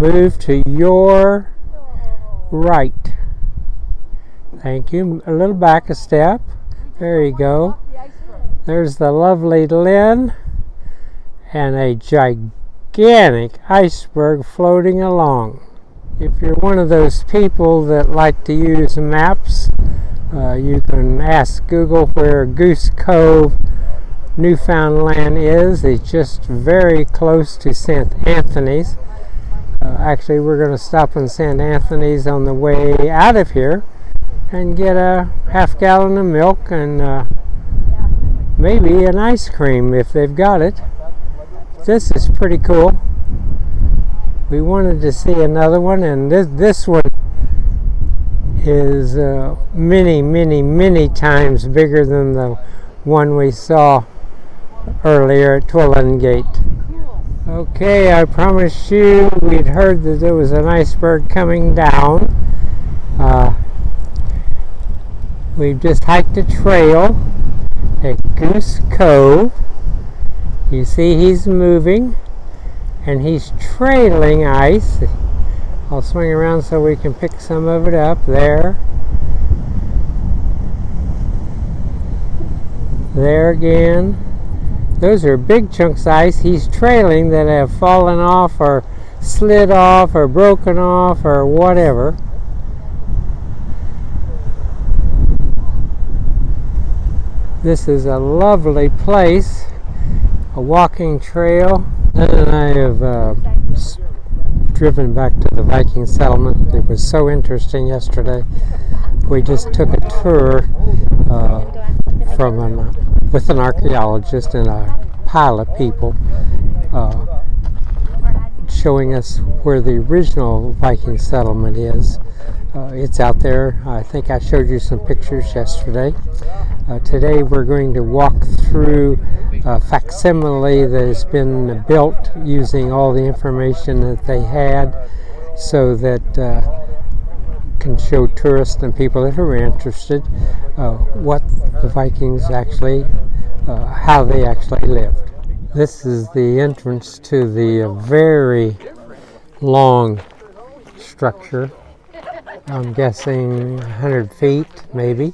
Move to your right. Thank you. A little back a step. There you go. There's the lovely Lynn and a gigantic iceberg floating along. If you're one of those people that like to use maps, you can ask Google where Goose Cove, Newfoundland is. It's just very close to St. Anthony's. Actually, we're going to stop in St. Anthony's on the way out of here and get a half gallon of milk and maybe an ice cream if they've got it. This is pretty cool. We wanted to see another one, and this one is many times bigger than the one we saw earlier at Twillin Gate. Okay, I promised you we'd heard that there was an iceberg coming down. We've just hiked a trail at Goose Cove. You see he's moving and he's trailing ice. I'll swing around so we can pick some of it up. There again. Those are big chunks of ice he's trailing that have fallen off or slid off or broken off or whatever. This is a lovely place, a walking trail. And I have driven back to the Viking Settlement. It was so interesting yesterday. We just took a tour with an archaeologist and a pile of people showing us where the original Viking settlement is. It's out there. I think I showed you some pictures yesterday. Today we're going to walk through a facsimile that has been built using all the information that they had, so that can show tourists and people that are interested what the Vikings actually, how they actually lived. This is the entrance to the very long structure. I'm guessing 100 feet, maybe.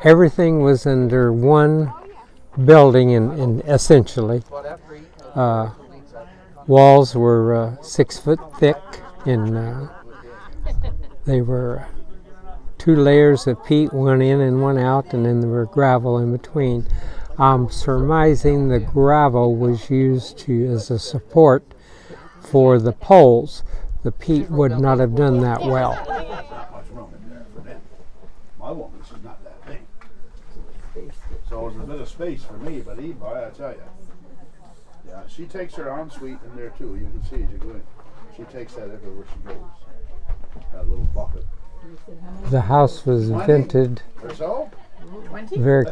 Everything was under one building, in essentially. Walls were 6 foot thick, and they were 2 layers of peat, one in and one out, and then there were gravel in between. I'm surmising the gravel was used as a support for the poles. The peat would not have done that well. My woman, she's not that big. So it was a bit of space for me, but boy, I tell you. Yeah, she takes her ensuite in there too. You can see as you go in. She takes that everywhere she goes. That little bucket. The house was vented very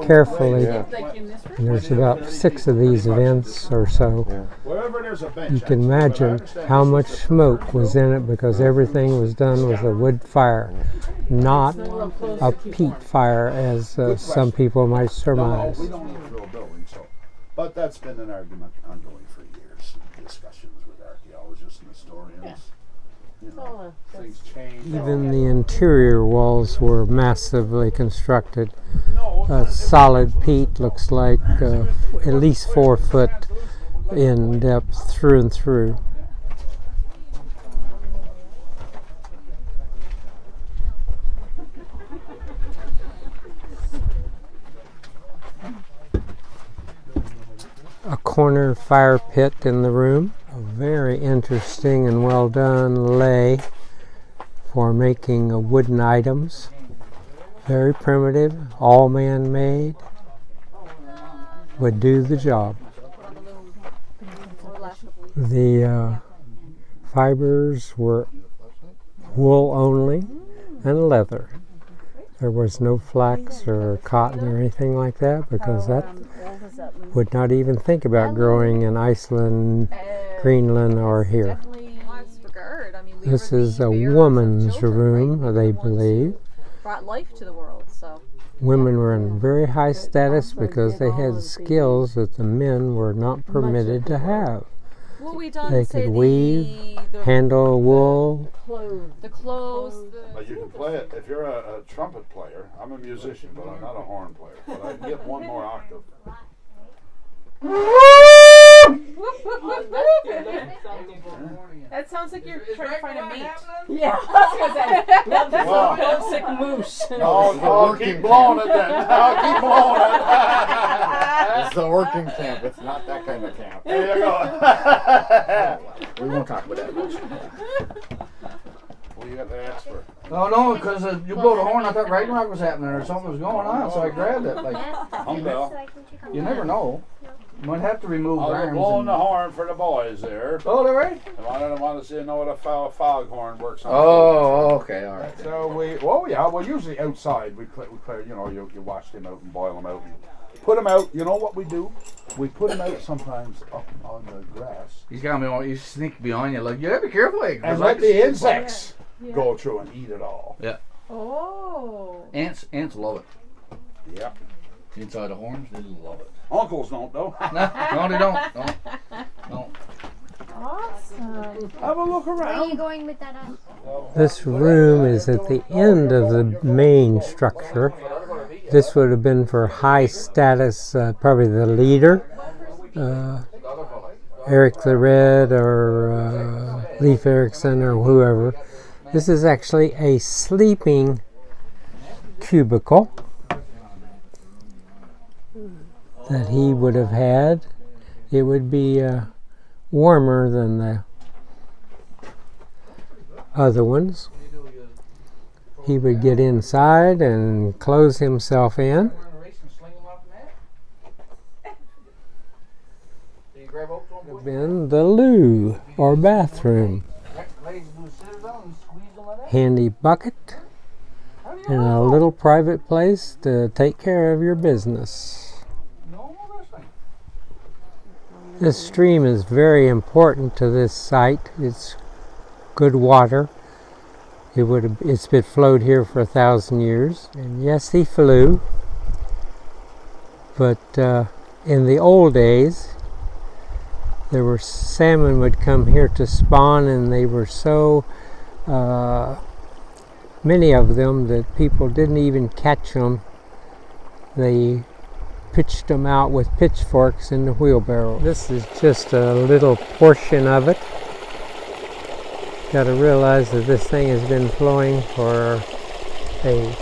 carefully. And there's about 6 of these vents or so. You can imagine how much smoke was in it because everything was done with a wood fire, not a peat fire as some people might surmise. But that's been an argument ongoing for years. Discussions with archaeologists and historians. You know, things change. Even the interior walls were massively constructed. Solid peat looks like at least 4 foot in depth through and through. A corner fire pit in the room. A very interesting and well done lay for making wooden items. Very primitive, all man-made. Would do the job. The fibers were wool only and leather. There was no flax or cotton or anything like that, because that would not even think about growing in Iceland, Greenland, or here. This is a woman's room, they believe. Brought life to the world, so. Women were in very high status because they had skills that the men were not permitted to have. What we done? They say could weave, the handle wool. the clothes. But you can play it if you're a trumpet player. I'm a musician, but I'm not a horn player. But I can get one more octave. That sounds like you're trying to find a mate. Yeah. Wow. Lovesick moose. I'll keep blowing it then. I'll keep blowing it. It's a working camp. It's not that kind of camp. There you go. We won't talk about that much. What do you got to ask for? Oh no, because you blow the horn. I thought Ragnarok was happening or something was going on, so I grabbed it. Like Humble. you never know. You might have to remove I'll be arms. blowing and- the horn for the boys there. Oh, they're right. And I don't want to see know what a foghorn works on. Oh, okay, all right. So well, usually outside we clear, you wash them out and boil them out and put them out. You know what we do? We put them out sometimes up on the grass He's got me on. You sneak behind you. Like you gotta be careful. Like, and like let the insects go through and eat it all. Yeah. Oh. Ants love it. Yeah. Inside the horns, they love it. Uncles don't though. No, they don't. No. Awesome. Have a look Where are you around. going with that? This room is at the end of the main structure. This would have been for high status, probably the leader, Eric the Red or Leif Erikson or whoever. This is actually a sleeping cubicle that he would have had. It would be warmer than the other ones. He would get inside and close himself in. Would have been the loo or bathroom. Handy bucket and a little private place to take care of your business. This stream is very important to this site. It's good water. It's been flowed here for 1,000 years. And yes, he flew. But in the old days, there were salmon would come here to spawn, and they were so many of them that people didn't even catch them. They pitched them out with pitchforks in the wheelbarrow. This is just a little portion of it. Got to realize that this thing has been flowing for a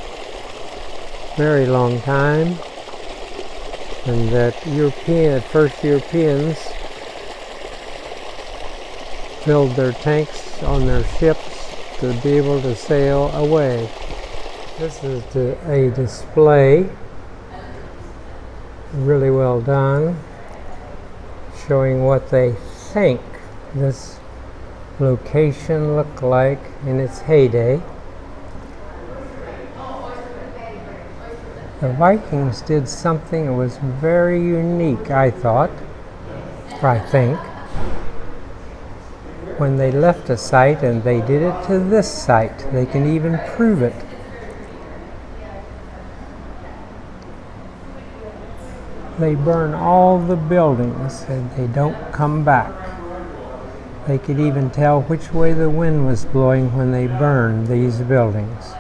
very long time, and that first Europeans filled their tanks on their ships to be able to sail away. This is a display, really well done, showing what they think this location looked like in its heyday. The Vikings did something that was very unique, I think, when they left a site, and they did it to this site. They can even prove it. They burn all the buildings and they don't come back. They could even tell which way the wind was blowing when they burned these buildings.